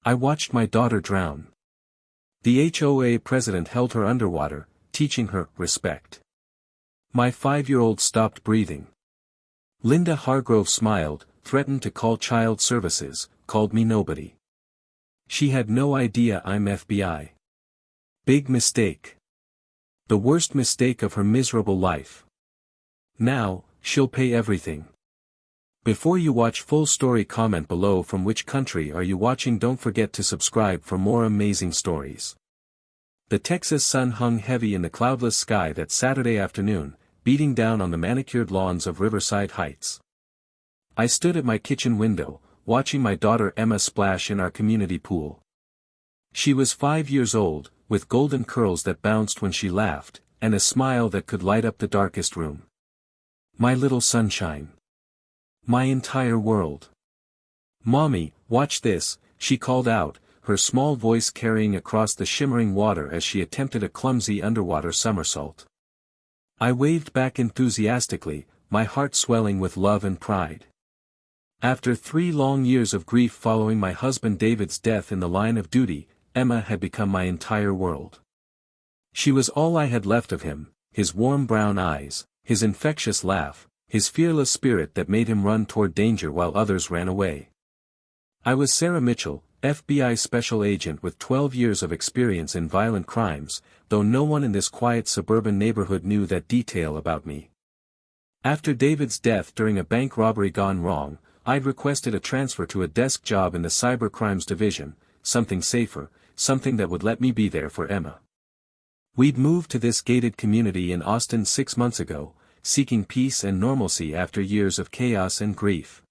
I watched my daughter drown. The HOA president held her underwater, teaching her respect. My 5-year-old stopped breathing. Linda Hargrove smiled, threatened to call child services, called me nobody. She had no idea I'm FBI. Big mistake. The worst mistake of her miserable life. Now, she'll pay everything. Before you watch full story, comment below from which country are you watching. Don't forget to subscribe for more amazing stories. The Texas sun hung heavy in the cloudless sky that Saturday afternoon, beating down on the manicured lawns of Riverside Heights. I stood at my kitchen window, watching my daughter Emma splash in our community pool. She was 5 years old, with golden curls that bounced when she laughed, and a smile that could light up the darkest room. My little sunshine. My entire world. "Mommy, watch this," she called out, her small voice carrying across the shimmering water as she attempted a clumsy underwater somersault. I waved back enthusiastically, my heart swelling with love and pride. After 3 long years of grief following my husband David's death in the line of duty, Emma had become my entire world. She was all I had left of him, his warm brown eyes, his infectious laugh, his fearless spirit that made him run toward danger while others ran away. I was Sarah Mitchell, FBI special agent with 12 years of experience in violent crimes, though no one in this quiet suburban neighborhood knew that detail about me. After David's death during a bank robbery gone wrong, I'd requested a transfer to a desk job in the cyber crimes division, something safer, something that would let me be there for Emma. We'd moved to this gated community in Austin 6 months ago, seeking peace and normalcy after years of chaos and grief.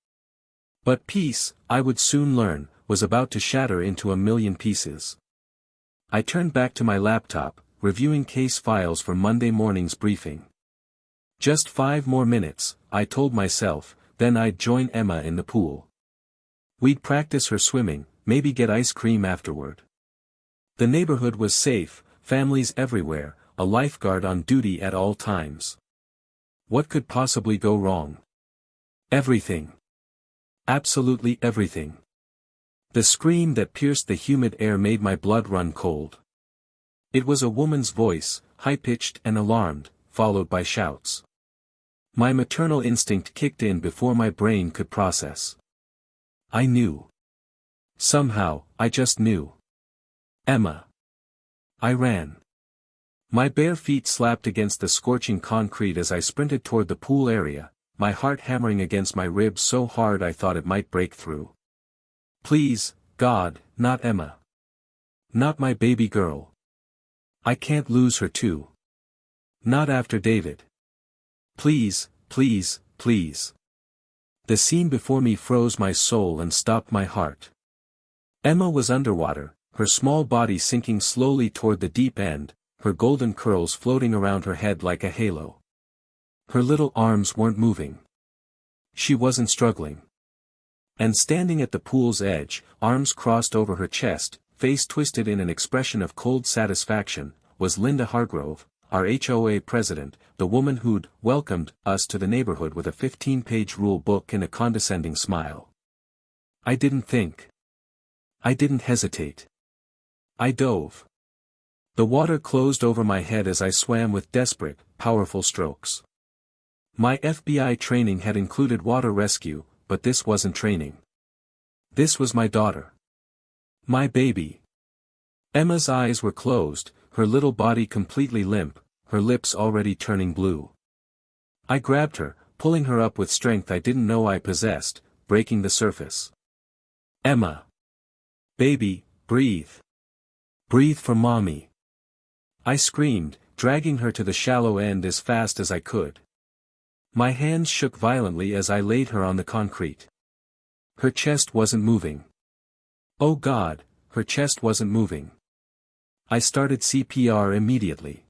But peace, I would soon learn, was about to shatter into a million pieces. I turned back to my laptop, reviewing case files for Monday morning's briefing. Just 5 more minutes, I told myself, then I'd join Emma in the pool. We'd practice her swimming, maybe get ice cream afterward. The neighborhood was safe, families everywhere, a lifeguard on duty at all times. What could possibly go wrong? Everything. Absolutely everything. The scream that pierced the humid air made my blood run cold. It was a woman's voice, high-pitched and alarmed, followed by shouts. My maternal instinct kicked in before my brain could process. I knew. Somehow, I just knew. Emma. I ran. My bare feet slapped against the scorching concrete as I sprinted toward the pool area, my heart hammering against my ribs so hard I thought it might break through. Please, God, not Emma. Not my baby girl. I can't lose her too. Not after David. Please, please, please. The scene before me froze my soul and stopped my heart. Emma was underwater, her small body sinking slowly toward the deep end, her golden curls floating around her head like a halo. Her little arms weren't moving. She wasn't struggling. And standing at the pool's edge, arms crossed over her chest, face twisted in an expression of cold satisfaction, was Linda Hargrove, our HOA president, the woman who'd welcomed us to the neighborhood with a 15-page rule book and a condescending smile. I didn't think. I didn't hesitate. I dove. The water closed over my head as I swam with desperate, powerful strokes. My FBI training had included water rescue, but this wasn't training. This was my daughter. My baby. Emma's eyes were closed, her little body completely limp, her lips already turning blue. I grabbed her, pulling her up with strength I didn't know I possessed, breaking the surface. Emma. Baby, breathe. Breathe for mommy. I screamed, dragging her to the shallow end as fast as I could. My hands shook violently as I laid her on the concrete. Her chest wasn't moving. Oh God, her chest wasn't moving. I started CPR immediately.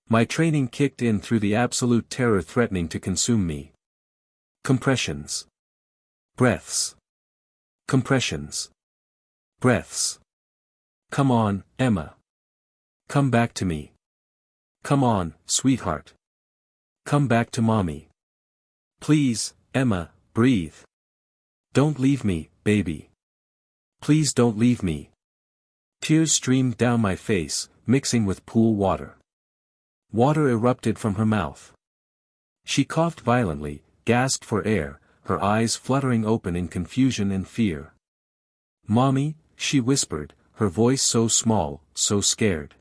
My training kicked in through the absolute terror threatening to consume me. Compressions. Breaths. Compressions. Breaths. Come on, Emma. Come back to me. Come on, sweetheart. Come back to mommy. Please, Emma, breathe. Don't leave me, baby. Please don't leave me. Tears streamed down my face, mixing with pool water. Water erupted from her mouth. She coughed violently, gasped for air, her eyes fluttering open in confusion and fear. "Mommy," she whispered, her voice so small, so scared.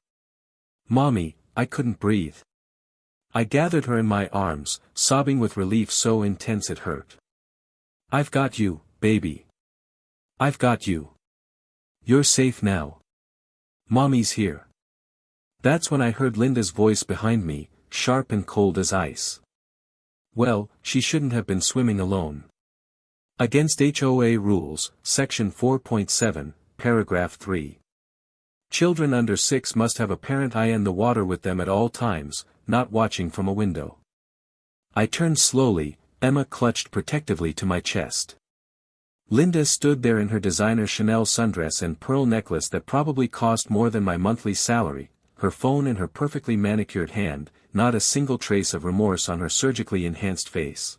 "Mommy," I couldn't breathe. I gathered her in my arms, sobbing with relief so intense it hurt. "I've got you, baby. I've got you. You're safe now. Mommy's here." That's when I heard Linda's voice behind me, sharp and cold as ice. Well, she shouldn't have been swimming alone. Against HOA Rules, Section 4.7, Paragraph 3. Children under 6 must have a parent in the water with them at all times, not watching from a window. I turned slowly, Emma clutched protectively to my chest. Linda stood there in her designer Chanel sundress and pearl necklace that probably cost more than my monthly salary, her phone in her perfectly manicured hand, not a single trace of remorse on her surgically enhanced face.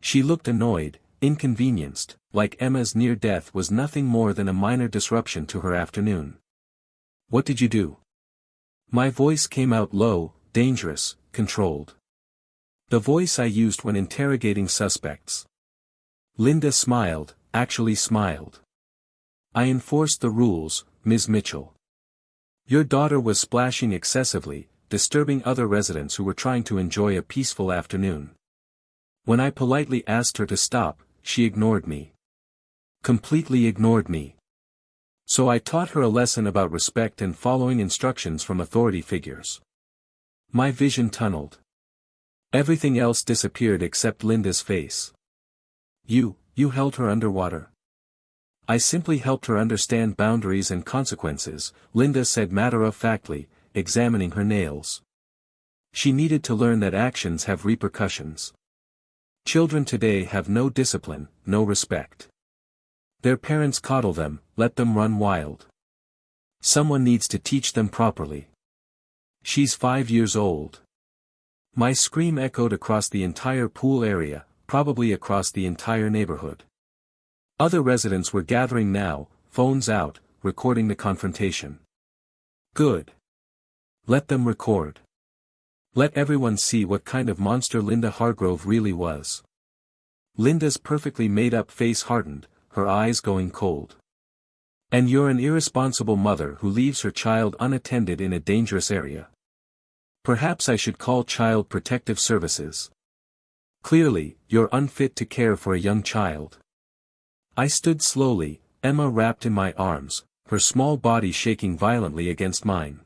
She looked annoyed, inconvenienced, like Emma's near death was nothing more than a minor disruption to her afternoon. "What did you do?" My voice came out low, dangerous, controlled. The voice I used when interrogating suspects. Linda smiled, actually smiled. "I enforced the rules, Ms. Mitchell. Your daughter was splashing excessively, disturbing other residents who were trying to enjoy a peaceful afternoon. When I politely asked her to stop, she ignored me. Completely ignored me. So I taught her a lesson about respect and following instructions from authority figures." My vision tunneled. Everything else disappeared except Linda's face. You held her underwater." "I simply helped her understand boundaries and consequences," Linda said matter-of-factly, examining her nails. "She needed to learn that actions have repercussions. Children today have no discipline, no respect. Their parents coddle them, let them run wild. Someone needs to teach them properly. She's 5 years old." My scream echoed across the entire pool area, probably across the entire neighborhood. Other residents were gathering now, phones out, recording the confrontation. Good. Let them record. Let everyone see what kind of monster Linda Hargrove really was. Linda's perfectly made-up face hardened, her eyes going cold. "And you're an irresponsible mother who leaves her child unattended in a dangerous area. Perhaps I should call Child Protective Services. Clearly, you're unfit to care for a young child." I stood slowly, Emma wrapped in my arms, her small body shaking violently against mine.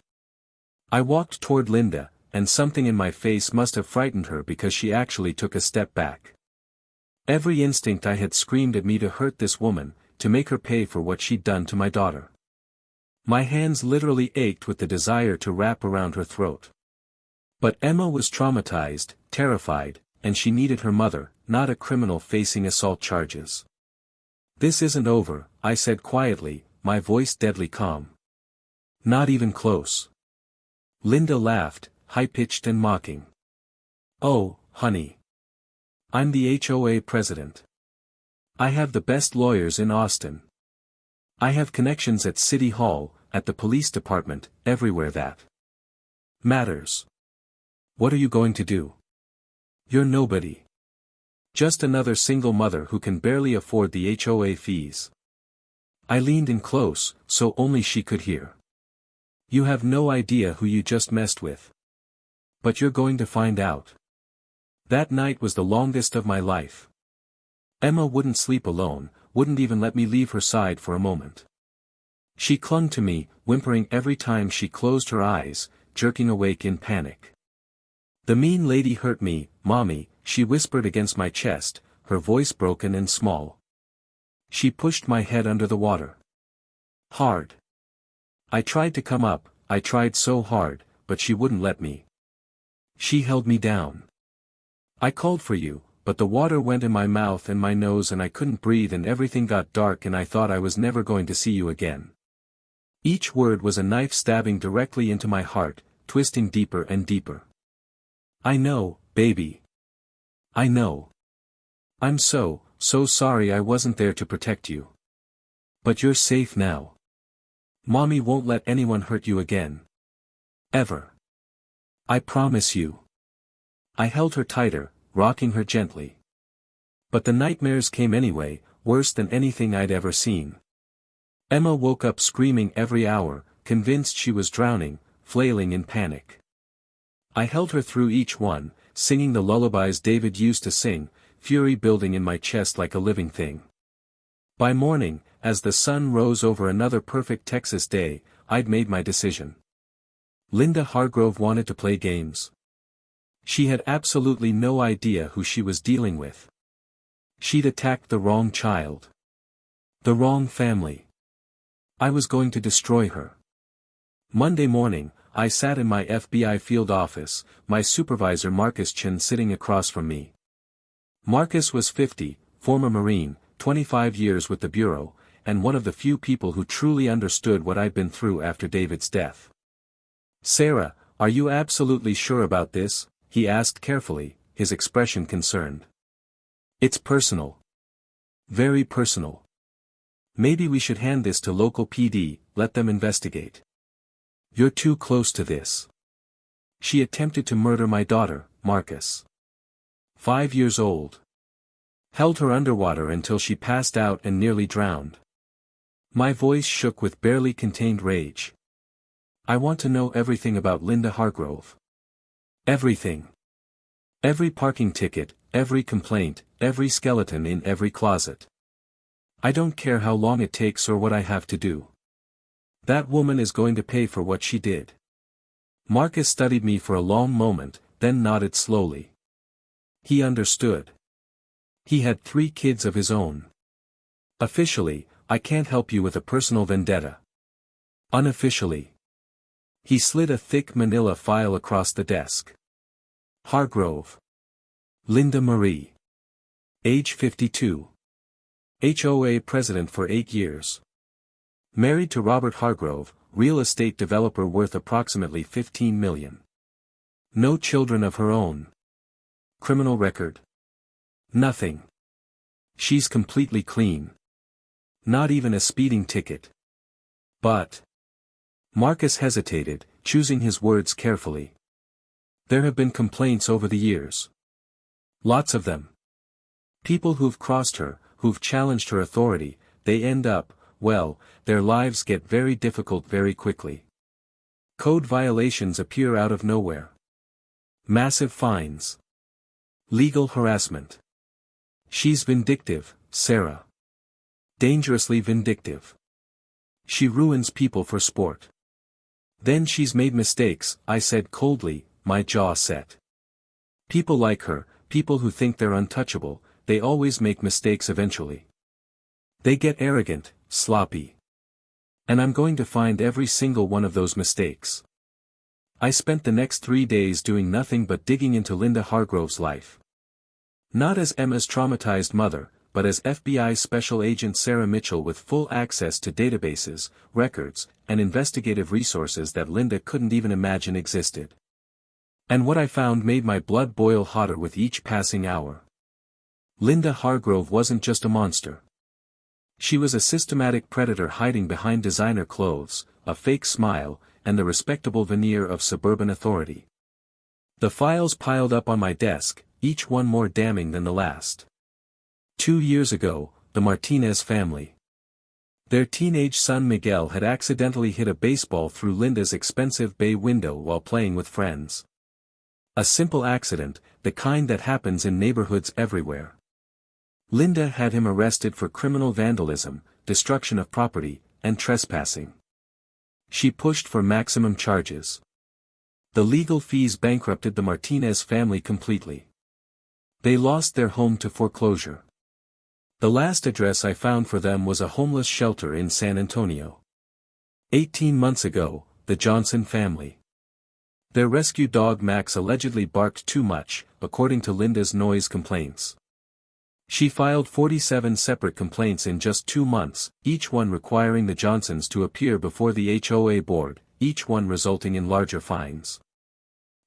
I walked toward Linda, and something in my face must have frightened her because she actually took a step back. Every instinct I had screamed at me to hurt this woman, to make her pay for what she'd done to my daughter. My hands literally ached with the desire to wrap around her throat. But Emma was traumatized, terrified, and she needed her mother, not a criminal facing assault charges. "This isn't over," I said quietly, my voice deadly calm. "Not even close." Linda laughed, high-pitched and mocking. "Oh, honey. I'm the HOA president. I have the best lawyers in Austin. I have connections at City Hall, at the police department, everywhere that matters. What are you going to do? You're nobody. Just another single mother who can barely afford the HOA fees." I leaned in close, so only she could hear. "You have no idea who you just messed with. But you're going to find out." That night was the longest of my life. Emma wouldn't sleep alone, wouldn't even let me leave her side for a moment. She clung to me, whimpering every time she closed her eyes, jerking awake in panic. "The mean lady hurt me, Mommy," she whispered against my chest, her voice broken and small. She pushed my head under the water. Hard. I tried to come up, I tried so hard, but she wouldn't let me. She held me down. "I called for you, but the water went in my mouth and my nose and I couldn't breathe and everything got dark and I thought I was never going to see you again." Each word was a knife stabbing directly into my heart, twisting deeper and deeper. "I know, baby. I know. I'm so sorry I wasn't there to protect you. But you're safe now. Mommy won't let anyone hurt you again. Ever. I promise you. I held her tighter, rocking her gently. But the nightmares came anyway, worse than anything I'd ever seen. Emma woke up screaming every hour, convinced she was drowning, flailing in panic. I held her through each one, singing the lullabies David used to sing, fury building in my chest like a living thing. By morning, as the sun rose over another perfect Texas day, I'd made my decision. Linda Hargrove wanted to play games. She had absolutely no idea who she was dealing with. She'd attacked the wrong child. The wrong family. I was going to destroy her. Monday morning, I sat in my FBI field office, my supervisor Marcus Chin sitting across from me. Marcus was 50, former Marine, 25 years with the Bureau, and one of the few people who truly understood what I'd been through after David's death. "Sarah, are you absolutely sure about this?" he asked carefully, his expression concerned. "It's personal. Very personal. Maybe we should hand this to local PD, let them investigate. You're too close to this. She attempted to murder my daughter, Marcus. 5 years old. Held her underwater until she passed out and nearly drowned." My voice shook with barely contained rage. "I want to know everything about Linda Hargrove. Everything. Every parking ticket, every complaint, every skeleton in every closet. I don't care how long it takes or what I have to do. That woman is going to pay for what she did." Marcus studied me for a long moment, then nodded slowly. He understood. He had 3 kids of his own. "Officially, I can't help you with a personal vendetta. Unofficially." He slid a thick manila file across the desk. "Hargrove. Linda Marie. Age 52. HOA president for 8 years. Married to Robert Hargrove, real estate developer worth approximately $15 million. No children of her own. Criminal record? Nothing. She's completely clean. Not even a speeding ticket. But..." Marcus hesitated, choosing his words carefully. "There have been complaints over the years. Lots of them. People who've crossed her, who've challenged her authority, they end up, well, their lives get very difficult very quickly. Code violations appear out of nowhere. Massive fines. Legal harassment. She's vindictive, Sarah. Dangerously vindictive. She ruins people for sport. Then she's made mistakes," I said coldly, my jaw set. "People like her, people who think they're untouchable, they always make mistakes eventually. They get arrogant, sloppy. And I'm going to find every single one of those mistakes." I spent the next 3 days doing nothing but digging into Linda Hargrove's life. Not as Emma's traumatized mother, but as FBI Special Agent Sarah Mitchell with full access to databases, records, and investigative resources that Linda couldn't even imagine existed. And what I found made my blood boil hotter with each passing hour. Linda Hargrove wasn't just a monster. She was a systematic predator hiding behind designer clothes, a fake smile, and the respectable veneer of suburban authority. The files piled up on my desk, each one more damning than the last. 2 years ago, the Martinez family. Their teenage son Miguel had accidentally hit a baseball through Linda's expensive bay window while playing with friends. A simple accident, the kind that happens in neighborhoods everywhere. Linda had him arrested for criminal vandalism, destruction of property, and trespassing. She pushed for maximum charges. The legal fees bankrupted the Martinez family completely. They lost their home to foreclosure. The last address I found for them was a homeless shelter in San Antonio. 18 months ago, the Johnson family. Their rescue dog Max allegedly barked too much, according to Linda's noise complaints. She filed 47 separate complaints in just 2 months, each one requiring the Johnsons to appear before the HOA board, each one resulting in larger fines.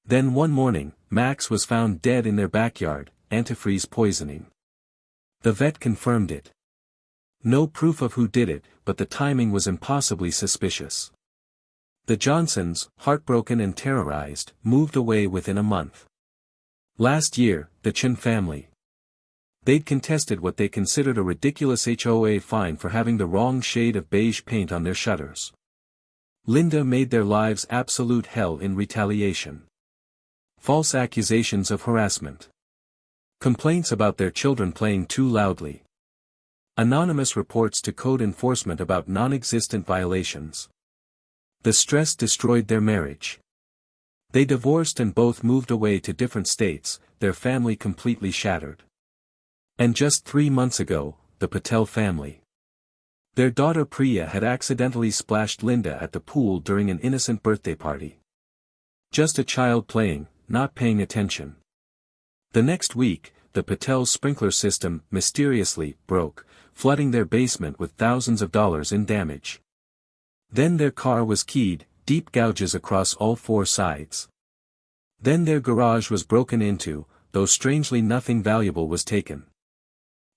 Then one morning, Max was found dead in their backyard, antifreeze poisoning. The vet confirmed it. No proof of who did it, but the timing was impossibly suspicious. The Johnsons, heartbroken and terrorized, moved away within a month. Last year, the Chen family. They'd contested what they considered a ridiculous HOA fine for having the wrong shade of beige paint on their shutters. Linda made their lives absolute hell in retaliation. False accusations of harassment. Complaints about their children playing too loudly. Anonymous reports to code enforcement about non-existent violations. The stress destroyed their marriage. They divorced and both moved away to different states, their family completely shattered. And just 3 months ago, the Patel family. Their daughter Priya had accidentally splashed Linda at the pool during an innocent birthday party. Just a child playing, not paying attention. The next week, the Patel's sprinkler system mysteriously broke, flooding their basement with thousands of dollars in damage. Then their car was keyed, deep gouges across all 4 sides. Then their garage was broken into, though strangely nothing valuable was taken.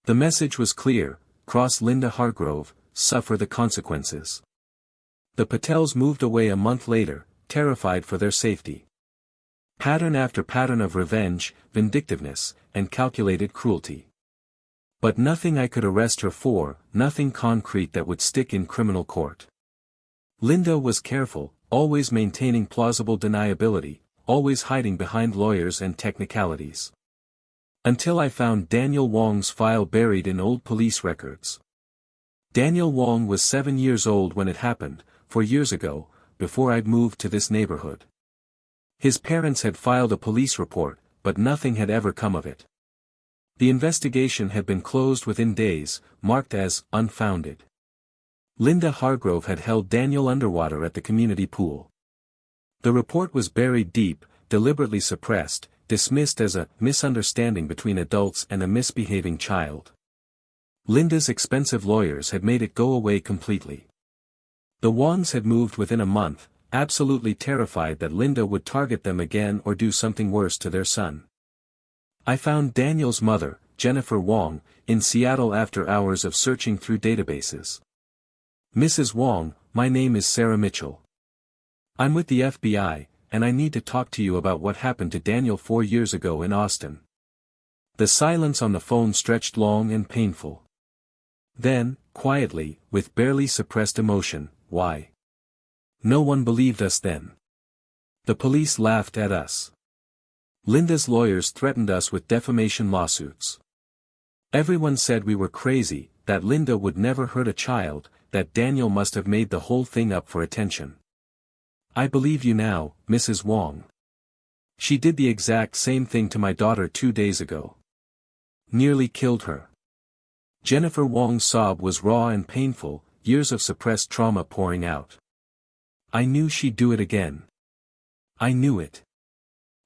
The message was clear: cross Linda Hargrove, suffer the consequences. The Patels moved away a month later, terrified for their safety. Pattern after pattern of revenge, vindictiveness, and calculated cruelty. But nothing I could arrest her for, nothing concrete that would stick in criminal court. Linda was careful, always maintaining plausible deniability, always hiding behind lawyers and technicalities. Until I found Daniel Wong's file buried in old police records. Daniel Wong was 7 years old when it happened, 4 years ago, before I'd moved to this neighborhood. His parents had filed a police report, but nothing had ever come of it. The investigation had been closed within days, marked as unfounded. Linda Hargrove had held Daniel underwater at the community pool. The report was buried deep, deliberately suppressed, dismissed as a misunderstanding between adults and a misbehaving child. Linda's expensive lawyers had made it go away completely. The Wongs had moved within a month, absolutely terrified that Linda would target them again or do something worse to their son. I found Daniel's mother, Jennifer Wong, in Seattle after hours of searching through databases. Mrs. Wong, my name is Sarah Mitchell. I'm with the FBI, and I need to talk to you about what happened to Daniel 4 years ago in Austin. The silence on the phone stretched long and painful. Then, quietly, with barely suppressed emotion, why? No one believed us then. The police laughed at us. Linda's lawyers threatened us with defamation lawsuits. Everyone said we were crazy, that Linda would never hurt a child, that Daniel must have made the whole thing up for attention. I believe you now, Mrs. Wong. She did the exact same thing to my daughter 2 days ago. Nearly killed her. Jennifer Wong's sob was raw and painful, years of suppressed trauma pouring out. I knew she'd do it again. I knew it.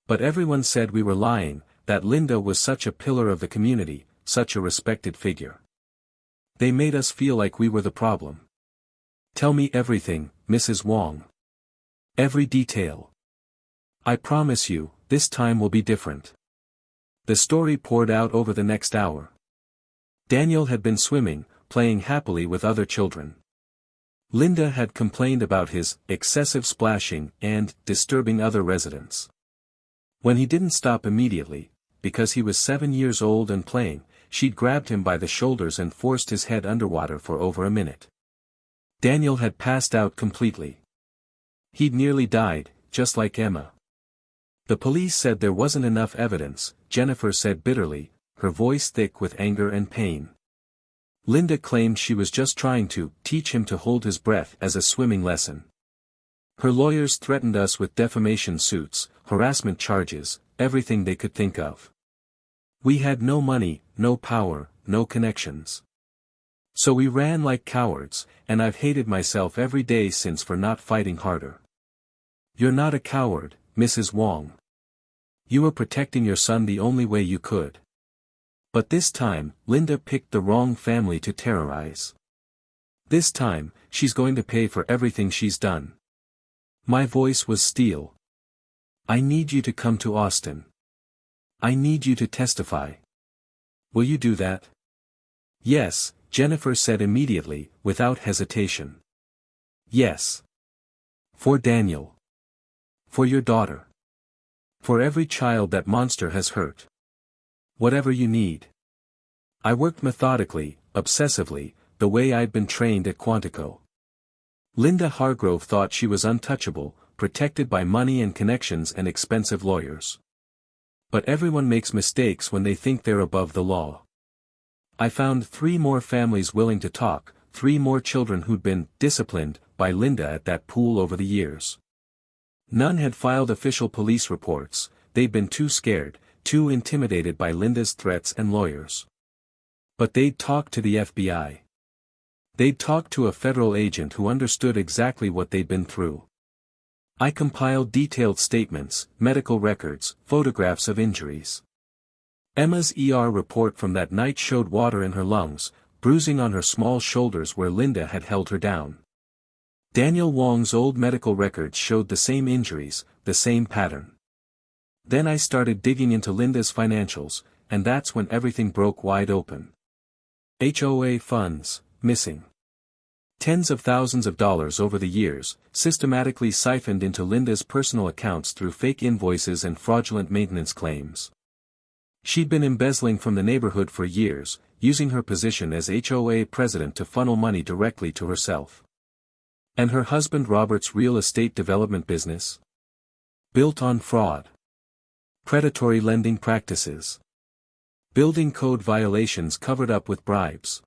But everyone said we were lying, that Linda was such a pillar of the community, such a respected figure. They made us feel like we were the problem. Tell me everything, Mrs. Wong. Every detail. I promise you, this time will be different. The story poured out over the next hour. Daniel had been swimming, playing happily with other children. Linda had complained about his excessive splashing and disturbing other residents. When he didn't stop immediately, because he was 7 years old and playing, she'd grabbed him by the shoulders and forced his head underwater for over a minute. Daniel had passed out completely. He'd nearly died, just like Emma. The police said there wasn't enough evidence, Jennifer said bitterly, her voice thick with anger and pain. Linda claimed she was just trying to teach him to hold his breath as a swimming lesson. Her lawyers threatened us with defamation suits, harassment charges, everything they could think of. We had no money, no power, no connections. So we ran like cowards, and I've hated myself every day since for not fighting harder. You're not a coward, Mrs. Wong. You were protecting your son the only way you could. But this time, Linda picked the wrong family to terrorize. This time, she's going to pay for everything she's done. My voice was steel. I need you to come to Austin. I need you to testify. Will you do that? Yes, Jennifer said immediately, without hesitation. Yes. For Daniel. For your daughter. For every child that monster has hurt. Whatever you need. I worked methodically, obsessively, the way I'd been trained at Quantico. Linda Hargrove thought she was untouchable, protected by money and connections and expensive lawyers. But everyone makes mistakes when they think they're above the law. I found 3 more families willing to talk, 3 more children who'd been disciplined by Linda at that pool over the years. None had filed official police reports, they'd been too scared, too intimidated by Linda's threats and lawyers. But they'd talk to the FBI. They'd talk to a federal agent who understood exactly what they'd been through. I compiled detailed statements, medical records, photographs of injuries. Emma's ER report from that night showed water in her lungs, bruising on her small shoulders where Linda had held her down. Daniel Wong's old medical records showed the same injuries, the same pattern. Then I started digging into Linda's financials, and that's when everything broke wide open. HOA funds, missing. Tens of thousands of dollars over the years, systematically siphoned into Linda's personal accounts through fake invoices and fraudulent maintenance claims. She'd been embezzling from the neighborhood for years, using her position as HOA president to funnel money directly to herself. And her husband Robert's real estate development business? Built on fraud. Predatory lending practices. Building code violations covered up with bribes.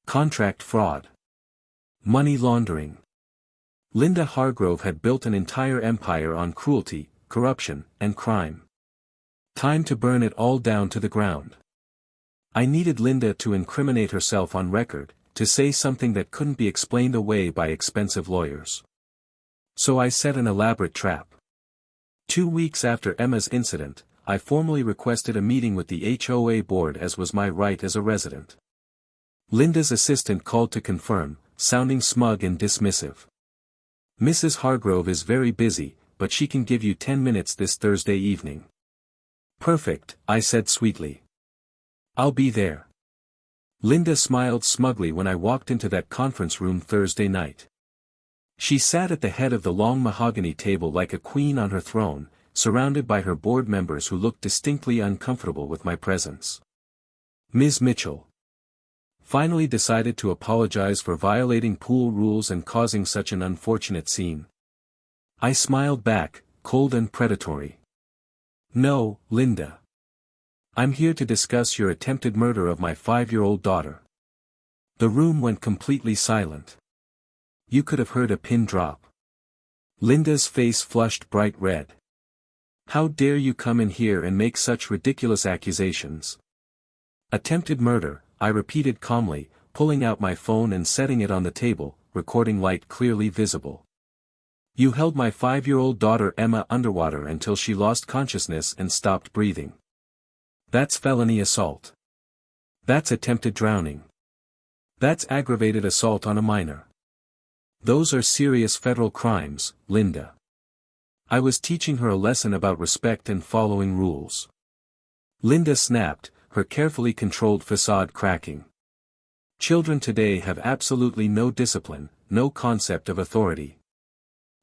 Contract fraud. Money laundering. Linda Hargrove had built an entire empire on cruelty, corruption, and crime. Time to burn it all down to the ground. I needed Linda to incriminate herself on record, to say something that couldn't be explained away by expensive lawyers. So I set an elaborate trap. 2 weeks after Emma's incident, I formally requested a meeting with the HOA board as was my right as a resident. Linda's assistant called to confirm, sounding smug and dismissive. Mrs. Hargrove is very busy, but she can give you 10 minutes this Thursday evening. Perfect, I said sweetly. I'll be there. Linda smiled smugly when I walked into that conference room Thursday night. She sat at the head of the long mahogany table like a queen on her throne, surrounded by her board members who looked distinctly uncomfortable with my presence. Ms. Mitchell. Finally decided to apologize for violating pool rules and causing such an unfortunate scene. I smiled back, cold and predatory. No, Linda. I'm here to discuss your attempted murder of my 5-year-old daughter. The room went completely silent. You could have heard a pin drop. Linda's face flushed bright red. How dare you come in here and make such ridiculous accusations? Attempted murder, I repeated calmly, pulling out my phone and setting it on the table, recording light clearly visible. You held my 5-year-old daughter Emma underwater until she lost consciousness and stopped breathing. That's felony assault. That's attempted drowning. That's aggravated assault on a minor. Those are serious federal crimes, Linda. I was teaching her a lesson about respect and following rules. Linda snapped, her carefully controlled facade cracking. Children today have absolutely no discipline, no concept of authority.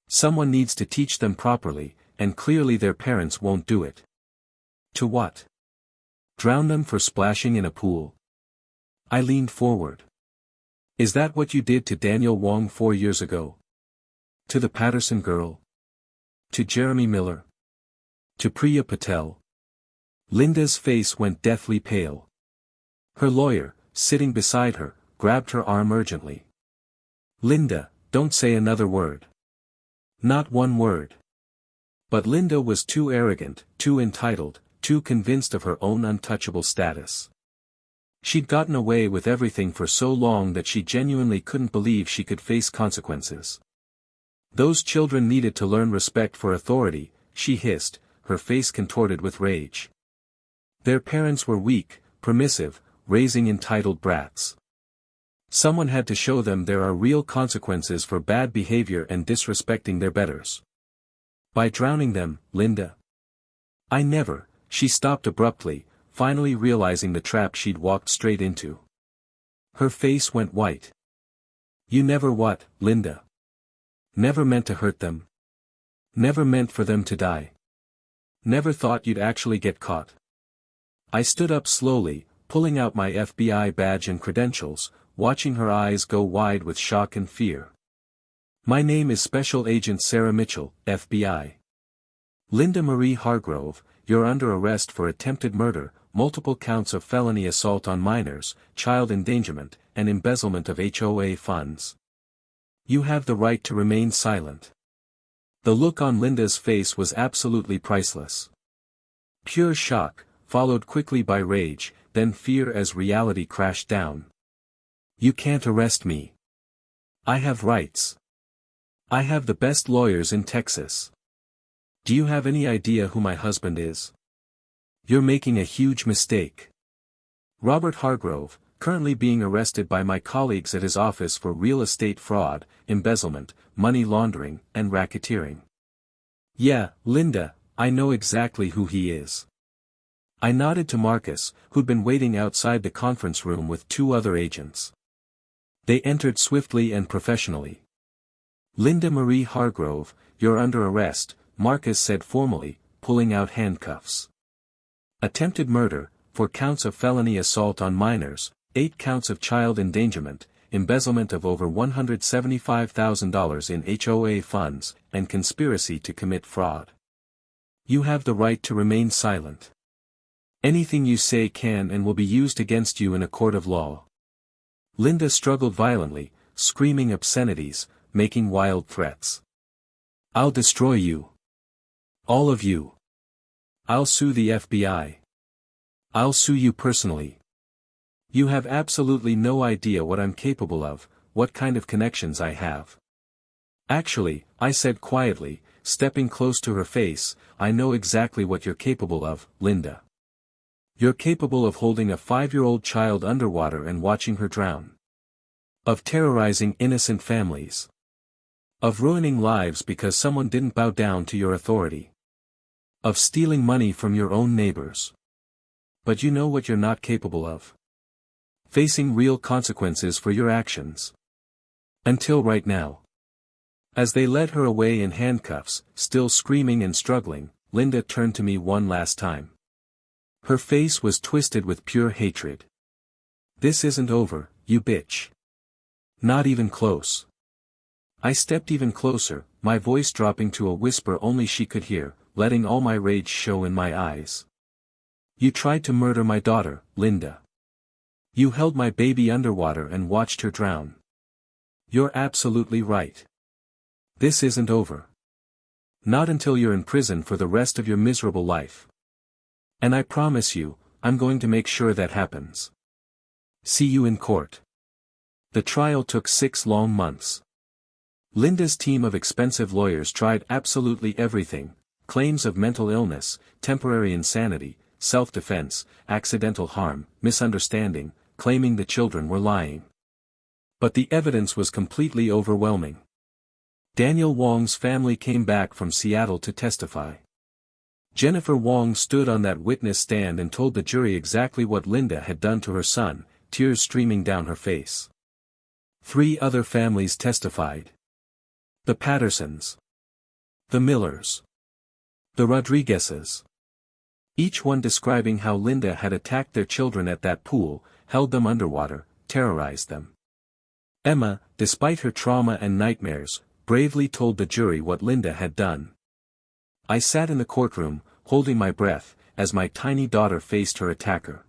Someone needs to teach them properly, and clearly their parents won't do it. To what? Drown them for splashing in a pool? I leaned forward. Is that what you did to Daniel Wong 4 years ago? To the Patterson girl? To Jeremy Miller? To Priya Patel? Linda's face went deathly pale. Her lawyer, sitting beside her, grabbed her arm urgently. Linda, don't say another word. Not one word. But Linda was too arrogant, too entitled, too convinced of her own untouchable status. She'd gotten away with everything for so long that she genuinely couldn't believe she could face consequences. Those children needed to learn respect for authority, she hissed, her face contorted with rage. Their parents were weak, permissive, raising entitled brats. Someone had to show them there are real consequences for bad behavior and disrespecting their betters. By drowning them, Linda. I never. She stopped abruptly, finally realizing the trap she'd walked straight into. Her face went white. You never what, Linda? Never meant to hurt them. Never meant for them to die. Never thought you'd actually get caught. I stood up slowly, pulling out my FBI badge and credentials, watching her eyes go wide with shock and fear. My name is Special Agent Sarah Mitchell, FBI. Linda Marie Hargrove, you're under arrest for attempted murder, multiple counts of felony assault on minors, child endangerment, and embezzlement of HOA funds. You have the right to remain silent. The look on Linda's face was absolutely priceless. Pure shock, followed quickly by rage, then fear as reality crashed down. You can't arrest me. I have rights. I have the best lawyers in Texas. Do you have any idea who my husband is? You're making a huge mistake. Robert Hargrove, currently being arrested by my colleagues at his office for real estate fraud, embezzlement, money laundering, and racketeering. Yeah, Linda, I know exactly who he is. I nodded to Marcus, who'd been waiting outside the conference room with 2 other agents. They entered swiftly and professionally. Linda Marie Hargrove, you're under arrest, Marcus said formally, pulling out handcuffs. Attempted murder, 4 counts of felony assault on minors, 8 counts of child endangerment, embezzlement of over $175,000 in HOA funds, and conspiracy to commit fraud. You have the right to remain silent. Anything you say can and will be used against you in a court of law. Linda struggled violently, screaming obscenities, making wild threats. I'll destroy you. All of you. I'll sue the FBI. I'll sue you personally. You have absolutely no idea what I'm capable of, what kind of connections I have. Actually, I said quietly, stepping close to her face, I know exactly what you're capable of, Linda. You're capable of holding a 5-year-old child underwater and watching her drown. Of terrorizing innocent families. Of ruining lives because someone didn't bow down to your authority. Of stealing money from your own neighbors. But you know what you're not capable of? Facing real consequences for your actions. Until right now. As they led her away in handcuffs, still screaming and struggling, Linda turned to me one last time. Her face was twisted with pure hatred. This isn't over, you bitch. Not even close. I stepped even closer, my voice dropping to a whisper only she could hear, letting all my rage show in my eyes. You tried to murder my daughter, Linda. You held my baby underwater and watched her drown. You're absolutely right. This isn't over. Not until you're in prison for the rest of your miserable life. And I promise you, I'm going to make sure that happens. See you in court. The trial took 6 long months. Linda's team of expensive lawyers tried absolutely everything, claims of mental illness, temporary insanity, self-defense, accidental harm, misunderstanding, claiming the children were lying. But the evidence was completely overwhelming. Daniel Wong's family came back from Seattle to testify. Jennifer Wong stood on that witness stand and told the jury exactly what Linda had done to her son, tears streaming down her face. 3 other families testified. The Pattersons. The Millers. The Rodriguezes. Each one describing how Linda had attacked their children at that pool, held them underwater, terrorized them. Emma, despite her trauma and nightmares, bravely told the jury what Linda had done. I sat in the courtroom, holding my breath, as my tiny daughter faced her attacker.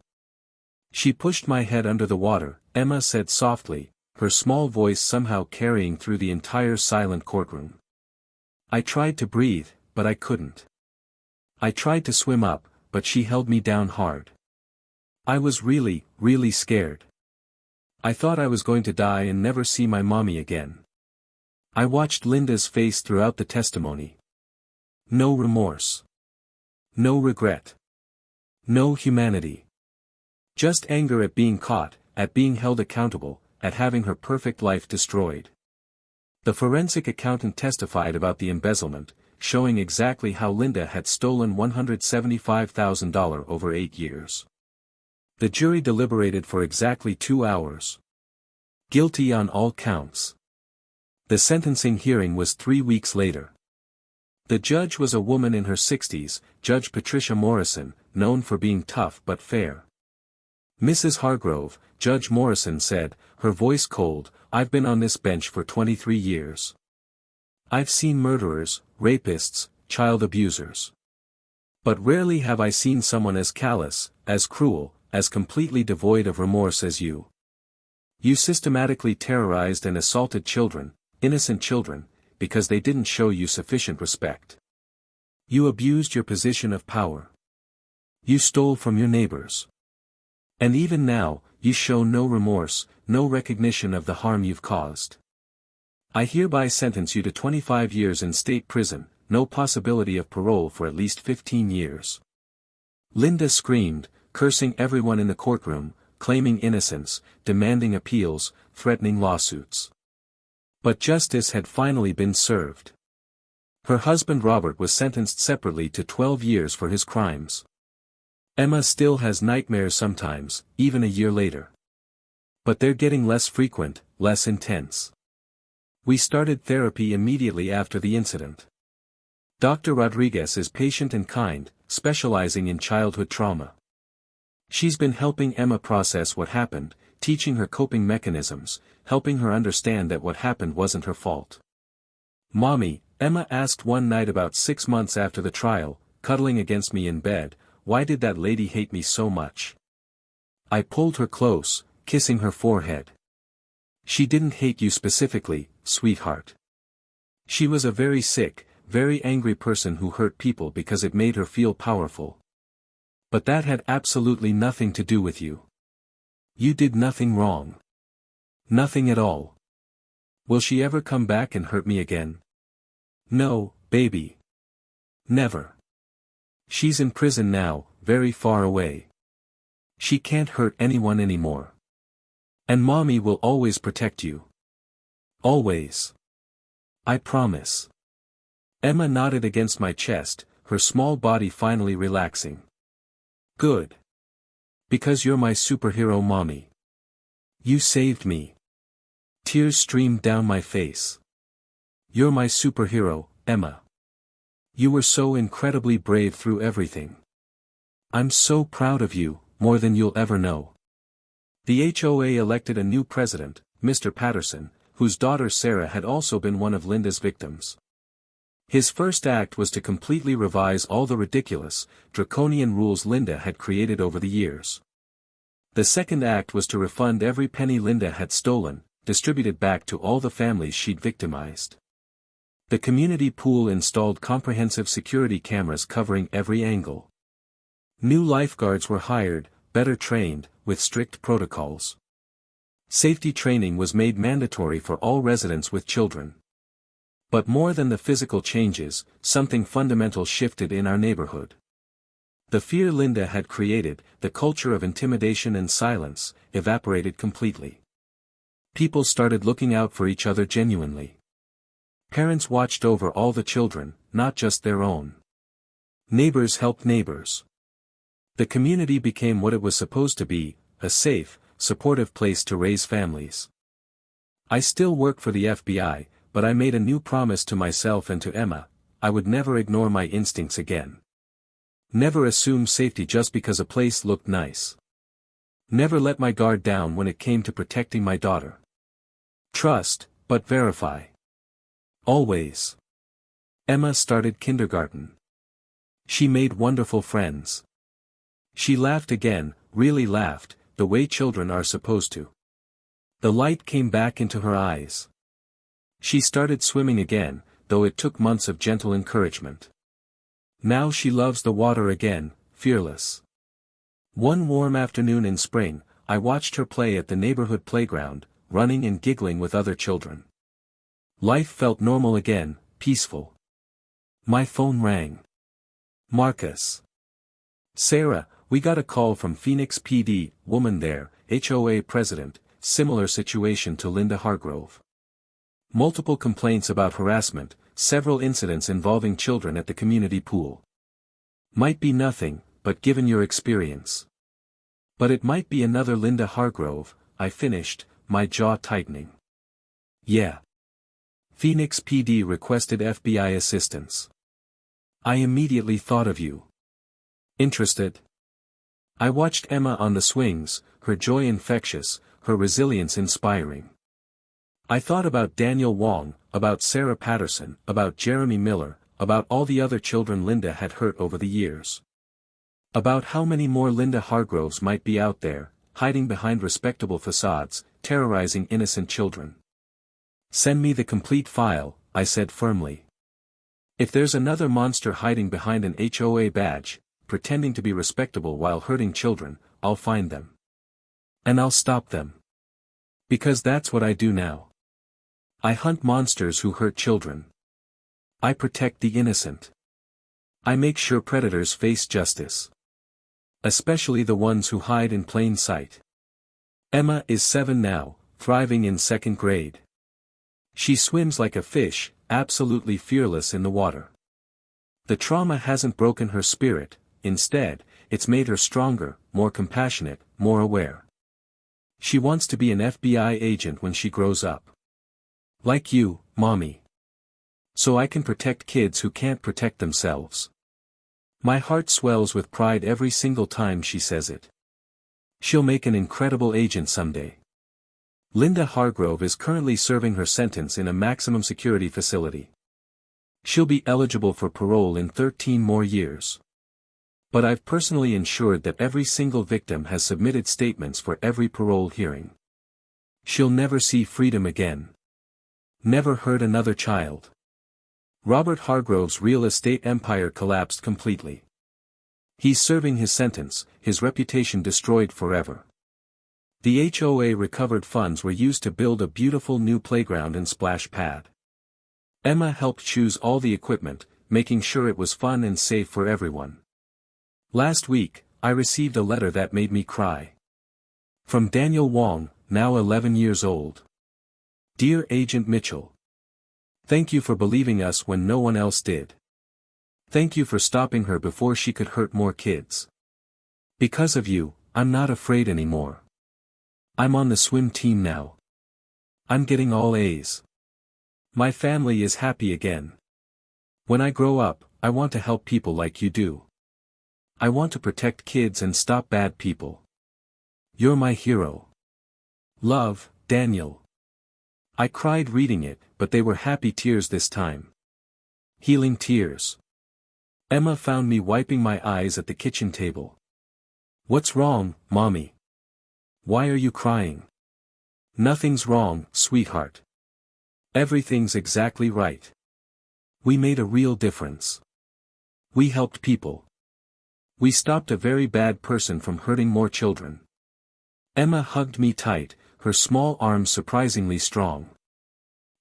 She pushed my head under the water, Emma said softly, her small voice somehow carrying through the entire silent courtroom. I tried to breathe, but I couldn't. I tried to swim up, but she held me down hard. I was really, really scared. I thought I was going to die and never see my mommy again. I watched Linda's face throughout the testimony. No remorse. No regret. No humanity. Just anger at being caught, at being held accountable, at having her perfect life destroyed. The forensic accountant testified about the embezzlement, showing exactly how Linda had stolen $175,000 over 8 years. The jury deliberated for exactly 2 hours. Guilty on all counts. The sentencing hearing was 3 weeks later. The judge was a woman in her 60s, Judge Patricia Morrison, known for being tough but fair. Mrs. Hargrove, Judge Morrison said, her voice cold, "I've been on this bench for 23 years. I've seen murderers, rapists, child abusers. But rarely have I seen someone as callous, as cruel, as completely devoid of remorse as you. You systematically terrorized and assaulted children, innocent children, because they didn't show you sufficient respect. You abused your position of power. You stole from your neighbors. And even now, you show no remorse, no recognition of the harm you've caused. I hereby sentence you to 25 years in state prison, no possibility of parole for at least 15 years." Linda screamed, cursing everyone in the courtroom, claiming innocence, demanding appeals, threatening lawsuits. But justice had finally been served. Her husband Robert was sentenced separately to 12 years for his crimes. Emma still has nightmares sometimes, even a year later. But they're getting less frequent, less intense. We started therapy immediately after the incident. Dr. Rodriguez is patient and kind, specializing in childhood trauma. She's been helping Emma process what happened, teaching her coping mechanisms, helping her understand that what happened wasn't her fault. "Mommy," Emma asked one night about 6 months after the trial, cuddling against me in bed, "why did that lady hate me so much?" I pulled her close, kissing her forehead. "She didn't hate you specifically, sweetheart. She was a very sick, very angry person who hurt people because it made her feel powerful. But that had absolutely nothing to do with you. You did nothing wrong. Nothing at all. Will she ever come back and hurt me again? No, baby. Never. She's in prison now, very far away. She can't hurt anyone anymore. And Mommy will always protect you. Always. I promise." Emma nodded against my chest, her small body finally relaxing. "Good. Because you're my superhero, Mommy. You saved me." Tears streamed down my face. "You're my superhero, Emma. You were so incredibly brave through everything. I'm so proud of you, more than you'll ever know." The HOA elected a new president, Mr. Patterson, whose daughter Sarah had also been one of Linda's victims. His first act was to completely revise all the ridiculous, draconian rules Linda had created over the years. The second act was to refund every penny Linda had stolen, distributed back to all the families she'd victimized. The community pool installed comprehensive security cameras covering every angle. New lifeguards were hired, better trained, with strict protocols. Safety training was made mandatory for all residents with children. But more than the physical changes, something fundamental shifted in our neighborhood. The fear Linda had created, the culture of intimidation and silence, evaporated completely. People started looking out for each other genuinely. Parents watched over all the children, not just their own. Neighbors helped neighbors. The community became what it was supposed to be, a safe, supportive place to raise families. I still work for the FBI, but I made a new promise to myself and to Emma: I would never ignore my instincts again. Never assume safety just because a place looked nice. Never let my guard down when it came to protecting my daughter. Trust, but verify. Always. Emma started kindergarten. She made wonderful friends. She laughed again, really laughed, the way children are supposed to. The light came back into her eyes. She started swimming again, though it took months of gentle encouragement. Now she loves the water again, fearless. One warm afternoon in spring, I watched her play at the neighborhood playground, running and giggling with other children. Life felt normal again, peaceful. My phone rang. "Marcus. Sarah, we got a call from Phoenix PD, woman there, HOA president, similar situation to Linda Hargrove. Multiple complaints about harassment, several incidents involving children at the community pool. Might be nothing, but given your experience. But it might be another Linda Hargrove," I finished, my jaw tightening. Yeah. Phoenix PD requested FBI assistance. I immediately thought of you. Interested? I watched Emma on the swings, her joy infectious, her resilience inspiring. I thought about Daniel Wong, about Sarah Patterson, about Jeremy Miller, about all the other children Linda had hurt over the years. About how many more Linda Hargroves might be out there, hiding behind respectable facades, terrorizing innocent children. Send me the complete file, I said firmly. If there's another monster hiding behind an HOA badge, pretending to be respectable while hurting children, I'll find them. And I'll stop them. Because that's what I do now. I hunt monsters who hurt children. I protect the innocent. I make sure predators face justice. Especially the ones who hide in plain sight. Emma is 7 now, thriving in 2nd grade. She swims like a fish, absolutely fearless in the water. The trauma hasn't broken her spirit, instead, it's made her stronger, more compassionate, more aware. She wants to be an FBI agent when she grows up. Like you, Mommy. So I can protect kids who can't protect themselves. My heart swells with pride every single time she says it. She'll make an incredible agent someday. Linda Hargrove is currently serving her sentence in a maximum security facility. She'll be eligible for parole in 13 more years. But I've personally ensured that every single victim has submitted statements for every parole hearing. She'll never see freedom again. Never hurt another child. Robert Hargrove's real estate empire collapsed completely. He's serving his sentence, his reputation destroyed forever. The HOA recovered funds were used to build a beautiful new playground and splash pad. Emma helped choose all the equipment, making sure it was fun and safe for everyone. Last week, I received a letter that made me cry. From Daniel Wong, now 11 years old. Dear Agent Mitchell. Thank you for believing us when no one else did. Thank you for stopping her before she could hurt more kids. Because of you, I'm not afraid anymore. I'm on the swim team now. I'm getting all A's. My family is happy again. When I grow up, I want to help people like you do. I want to protect kids and stop bad people. You're my hero. Love, Daniel. I cried reading it, but they were happy tears this time. Healing tears. Emma found me wiping my eyes at the kitchen table. What's wrong, Mommy? Why are you crying? Nothing's wrong, sweetheart. Everything's exactly right. We made a real difference. We helped people. We stopped a very bad person from hurting more children. Emma hugged me tight, her small arms surprisingly strong.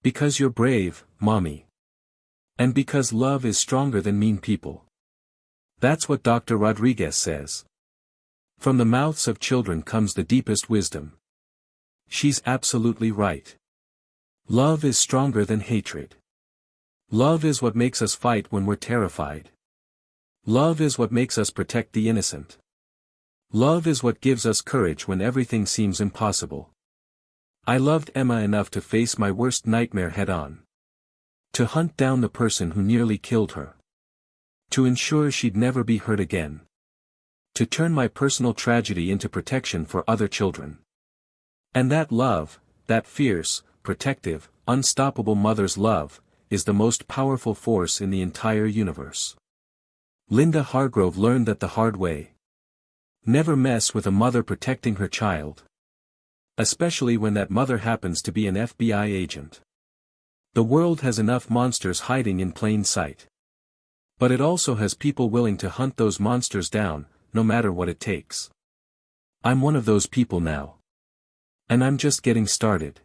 Because you're brave, Mommy. And because love is stronger than mean people. That's what Dr. Rodriguez says. From the mouths of children comes the deepest wisdom. She's absolutely right. Love is stronger than hatred. Love is what makes us fight when we're terrified. Love is what makes us protect the innocent. Love is what gives us courage when everything seems impossible. I loved Emma enough to face my worst nightmare head-on. To hunt down the person who nearly killed her. To ensure she'd never be hurt again. To turn my personal tragedy into protection for other children. And that love, that fierce, protective, unstoppable mother's love, is the most powerful force in the entire universe. Linda Hargrove learned that the hard way. Never mess with a mother protecting her child. Especially when that mother happens to be an FBI agent. The world has enough monsters hiding in plain sight. But it also has people willing to hunt those monsters down, no matter what it takes. I'm one of those people now. And I'm just getting started.